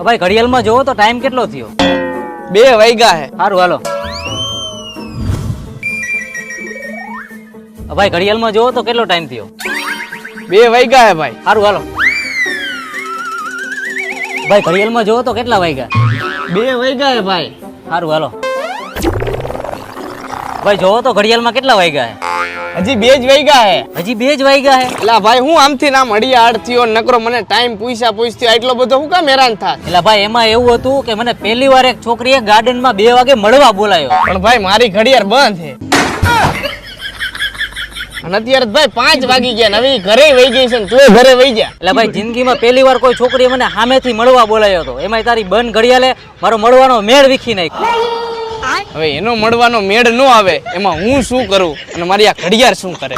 ભાઈ ઘડિયાળમાં જોવો તો ટાઈમ કેટલો થયો? 2 વાગ્યા હે. સારું હાલો. ભાઈ ઘડિયાળમાં જોવો તો કેટલો ટાઈમ થયો? 2 વાગ્યા હે ભાઈ. સારું હાલો. ભાઈ ઘડિયાળમાં જોવો તો કેટલા વાગ્યા? 2 વાગ્યા હે ભાઈ. સારું હાલો. ભાઈ જોવો તો ઘડિયાળમાં કેટલા વાગ્યા હે? હજી 2 જ વાગ્યા હે. હજી 2 જ વાગ્યા હે? એલા ભાઈ હું આમથી નામ હડિયાળ થયો નકરો મને ટાઈમ પૂછ્યો એટલો બધો હું કામ હેરાન થાત? એટલે ભાઈ એમાં એવું હતું કે મને પહેલી વાર એક છોકરીએ ગાર્ડનમાં 2 વાગે મળવા બોલાયો. પણ ભાઈ મારી ઘડિયાળ બંધ છે અને અત્યારે ભાઈ 5 વાગી ગયા ને હવે ઘરે વહી ગઈ છે ને તું ઘરે વહી જા. એટલે ભાઈ જિંદગીમાં પહેલી વાર કોઈ છોકરીએ મને સામેથી મળવા બોલાયો હતો, એમાં તારી બંધ ઘડિયાળે મારો મળવાનો મેળ વીખી નાખ્યો. હવે એનો મળવાનો મેળ ન આવે એમાં હું શું કરું અને મારી આ ઘડિયાળ શું કરે?